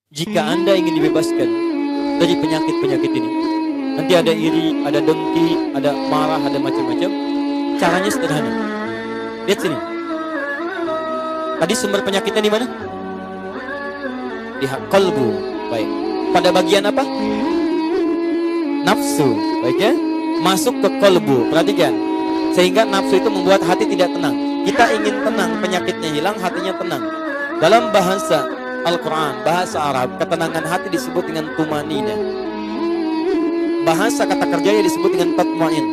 Jika Anda ingin dibebaskan dari penyakit-penyakit ini, nanti ada iri, ada dengki, ada marah, ada macam-macam. Caranya sederhana. Lihat sini. Tadi sumber penyakitnya di mana? Di qalbu. Baik. Pada bagian apa? Nafsu. Baik ya. Masuk ke qalbu. Perhatikan. Sehingga nafsu itu membuat hati tidak tenang. Kita ingin tenang, penyakitnya hilang, hatinya tenang. Dalam bahasa Al-Quran, bahasa Arab, ketenangan hati disebut dengan tumanina. Bahasa kata kerjanya disebut dengan tatma'in.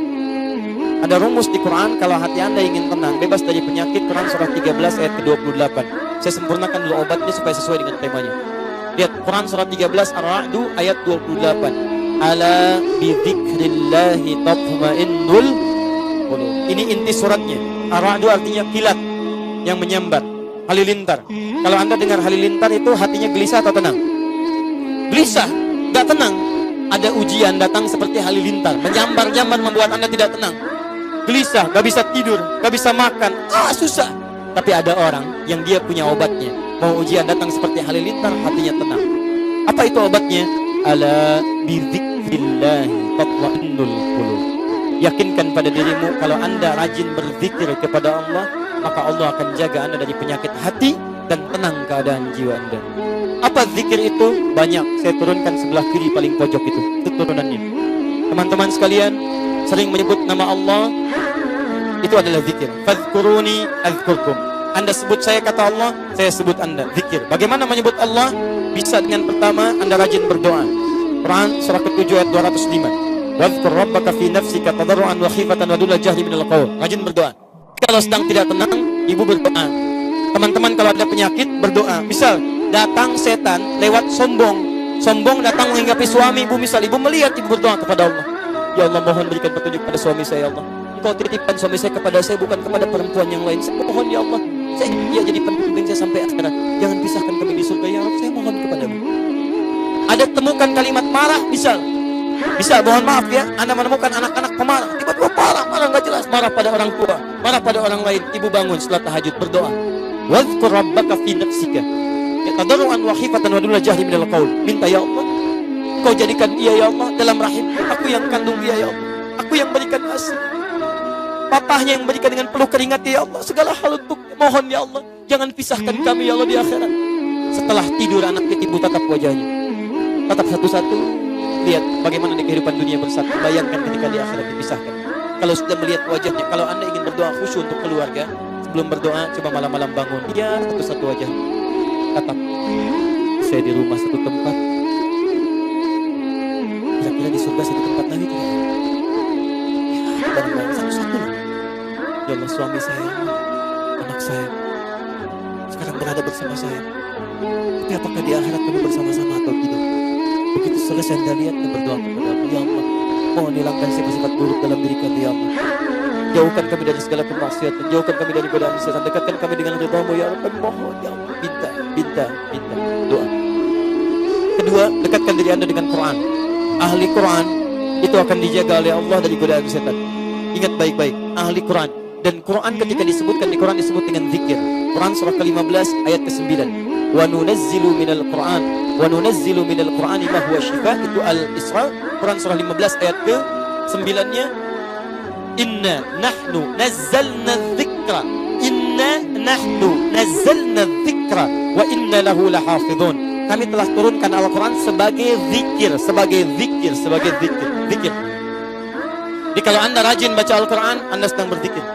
Ada rumus di Quran, kalau hati Anda ingin tenang, bebas dari penyakit, Quran surah 13 ayat ke-28. Saya sempurnakan dulu obatnya supaya sesuai dengan temanya. Lihat, Quran surah 13 Ar-Ra'du ayat 28. Ala bidzikrillahi tatma'innul qulub. Ini inti suratnya. Ar-Ra'du artinya kilat yang menyambar, halilintar. Kalau Anda dengar halilintar itu hatinya gelisah atau tenang? Gelisah, gak tenang. Ada ujian datang seperti halilintar, menyambar-nyambar membuat Anda tidak tenang. Gelisah, gak bisa tidur, gak bisa makan, susah. Tapi ada orang yang dia punya obatnya. Mau ujian datang seperti halilintar, hatinya tenang. Apa itu obatnya? Ala bidzikrillahi tatma'innul qulub. Yakinkan pada dirimu, kalau Anda rajin berzikir kepada Allah, maka Allah akan jaga Anda dari penyakit hati dan tenang keadaan jiwa Anda. Apa zikir itu? Banyak. Saya turunkan sebelah kiri paling pojok itu turunannya. Teman-teman sekalian, sering menyebut nama Allah, itu adalah zikir. Fadhkuruni azkurkum. Anda sebut saya, kata Allah, saya sebut Anda. Zikir. Bagaimana menyebut Allah? Bisa dengan pertama, Anda rajin berdoa. Quran surah ke-7 ayat 205. Wadhkur rabbaka fi nafsika tadarruan wa khifatan wa duna jahri minal qaul. Rajin berdoa. Kalau sedang tidak tenang, ibu berdoa. Teman-teman kalau ada penyakit, berdoa. Misal, datang setan lewat sombong. Sombong datang menghinggapi suami ibu, misal ibu melihat, ibu berdoa kepada Allah. Ya Allah, mohon berikan petunjuk pada suami saya, ya Allah. Engkau titipkan suami saya kepada saya, bukan kepada perempuan yang lain. Saya mohon, ya Allah, saya dia jadi pendamping saya sampai akhirat. Jangan pisahkan kami di surga, ya Allah, saya mohon kepadamu. Ada temukan kalimat marah, misal, mohon maaf ya, Anda menemukan anak-anak pemarah, tiba-tiba marah nggak jelas, marah pada orang tua, marah pada orang lain. Ibu bangun setelah tahajud berdoa. Wadhkur rabbaka fi nafsika tadarruan wa khifatan wa duna jahri minal qaul. Minta, ya Allah, Kau jadikan dia, ya Allah, dalam rahim. Aku yang kandung dia, ya Allah. Aku yang berikan ASI. Papahnya yang berikan dengan peluh keringat, ya Allah. Segala hal untuk mohon, ya Allah, jangan pisahkan kami, ya Allah, di akhirat. Setelah tidur anak ibu tatap wajahnya, tatap satu-satu. Lihat bagaimana di kehidupan dunia bersatu. Bayangkan ketika di akhirat dipisahkan. Kalau sudah melihat wajahnya, kalau Anda ingin berdoa khusyuk untuk keluarga, sebelum berdoa coba malam-malam bangun. Ya, satu-satu wajah. Tatap. Saya di rumah satu tempat. Kira-kira di surga satu tempat lagi tidak? Ya, bareng-bareng satu-satu. Ya Allah, suami saya, anak saya sekarang berada bersama saya. Tapi apakah di akhirat kami bersama-sama atau tidak? Begitu selesai Anda lihat dan berdoa kepada Allah, ya Allah, mohon hilangkan sifat-sifat buruk dalam diri kami, ya Allah. Jauhkan kami dari segala kemaksiatan, jauhkan kami dari godaan setan, dekatkan kami dengan ridha-Mu, ya Allah. Kami mohon, ya Allah. Minta. Doa. Kedua, dekatkan diri Anda dengan Quran. Ahli Quran itu akan dijaga oleh Allah dari godaan setan. Ingat baik-baik, ahli Quran. Dan Quran ketika disebutkan di Quran disebut dengan zikir. Quran surah ke-15 ayat ke-9. Wa nunazzilu minal Qur'ani ma huwa shifaa. Itu Al-Isra. Quran surah 15 ayat ke-9-nya. Inna nahnu nazzalna dzikra wa inna lahu lahafidhun. Kami telah turunkan Al-Quran sebagai zikir. Jadi kalau Anda rajin baca Al-Quran, Anda sedang berzikir.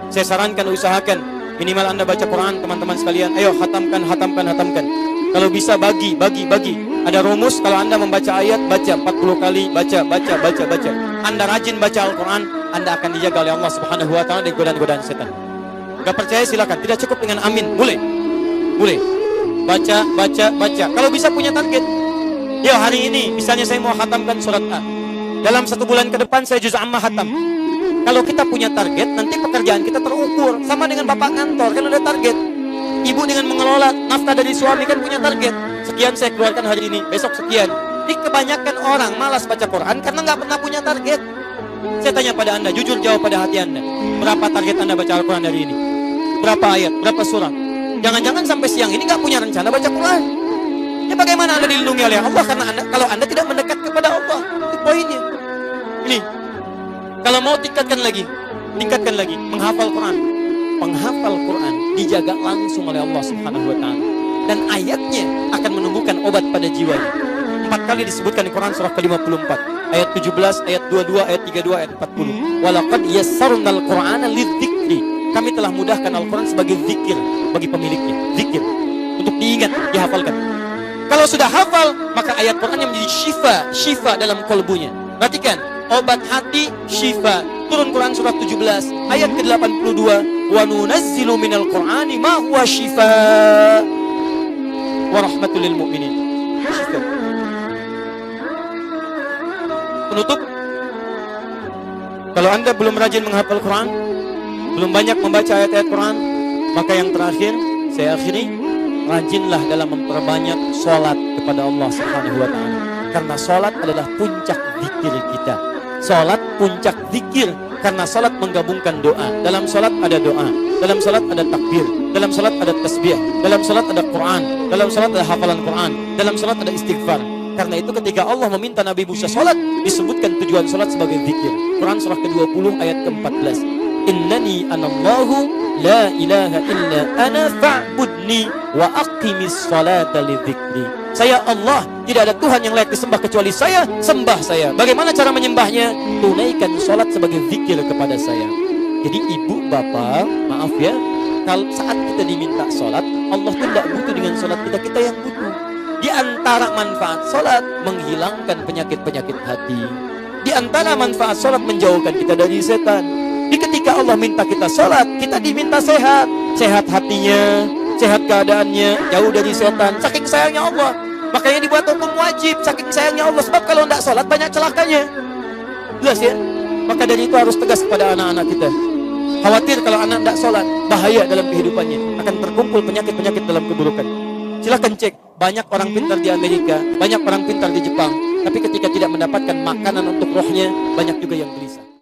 Saya sarankan, usahakan minimal Anda baca Quran, teman-teman sekalian. Ayo hatamkan. Kalau bisa bagi. Ada rumus, kalau Anda membaca ayat, baca 40 kali, baca. Anda rajin baca Al-Quran, Anda akan dijaga oleh Allah Subhanahu wa ta'ala dari godaan-godaan setan. Gak percaya silakan, tidak cukup dengan amin, boleh. Baca. Kalau bisa punya target. Ya, hari ini misalnya saya mau khatamkan surat A. Dalam 1 bulan ke depan saya juz amma khatam. Kalau kita punya target, nanti pekerjaan kita terukur. Sama dengan bapak kantor, kan ada target. Ibu dengan mengelola nafkah dari suami kan punya target. Sekian saya keluarkan hari ini, besok sekian. Jadi kebanyakan orang malas baca Quran karena nggak pernah punya target. Saya tanya pada Anda, jujur jawab pada hati Anda. Berapa target Anda baca Al-Quran hari ini? Berapa ayat? Berapa surah? Jangan-jangan sampai siang ini nggak punya rencana baca Quran. Ya bagaimana Anda dilindungi oleh Allah? Karena kalau Anda tidak mendekat kepada Allah. Itu poinnya. Ini, kalau mau tingkatkan lagi, menghafal Quran. Penghafal Quran dijaga langsung oleh Allah Subhanahu wa Ta'ala. Dan ayatnya akan menumbuhkan obat pada jiwanya. 4 kali disebutkan di Quran surah ke-54. Ayat 17, ayat 22, ayat 32, ayat 40. Walaqad yassarnal Qur'ana lidzikri. Kami telah mudahkan Al-Quran sebagai zikir bagi pemiliknya. Zikir. Untuk diingat, dihafalkan. Kalau sudah hafal, maka ayat Quran yang menjadi syifa dalam kolbunya. Perhatikan, obat hati, syifa. Turun Quran surah 17, ayat ke-82. Wa nunazzilu minal Qur'ani ma huwa syifa wa rahmatul lil mu'minin. Syifa. Penutup, kalau Anda belum rajin menghafal Quran, belum banyak membaca ayat-ayat Quran, maka yang terakhir saya akhiri, rajinlah dalam memperbanyak sholat kepada Allah Subhanahu wa Ta'ala. Karena sholat adalah puncak zikir kita. Sholat puncak zikir, karena sholat menggabungkan doa. Dalam sholat ada doa, dalam sholat ada takbir, dalam sholat ada tasbih, dalam sholat ada Quran, dalam sholat ada hafalan Quran, dalam sholat ada istighfar. Karena itu ketika Allah meminta Nabi Musa sholat, disebutkan tujuan sholat sebagai zikir. Quran surah ke-20 ayat ke-14. Innani anallahu la ilaha illa ana fa'budni wa aqimis sholata li dzikri. Saya Allah, tidak ada Tuhan yang layak disembah kecuali saya, sembah saya. Bagaimana cara menyembahnya? Tunaikan sholat sebagai zikir kepada saya. Jadi ibu, bapak, maaf ya, kalau saat kita diminta sholat, Allah tuh tidak butuh dengan sholat kita, kita yang butuh. Di antara manfaat sholat, menghilangkan penyakit-penyakit hati. Di antara manfaat sholat, menjauhkan kita dari setan. Di ketika Allah minta kita sholat, kita diminta sehat. Sehat hatinya, sehat keadaannya, jauh dari setan. Saking sayangnya Allah, makanya dibuat hukum wajib. Saking sayangnya Allah, sebab kalau tidak sholat banyak celakanya. Jelas ya? Maka dari itu harus tegas kepada anak-anak kita. Khawatir kalau anak tidak sholat, bahaya dalam kehidupannya. Akan terkumpul penyakit-penyakit dalam keburukan. Silahkan cek, banyak orang pintar di Amerika, banyak orang pintar di Jepang, tapi ketika tidak mendapatkan makanan untuk rohnya, banyak juga yang gelisah.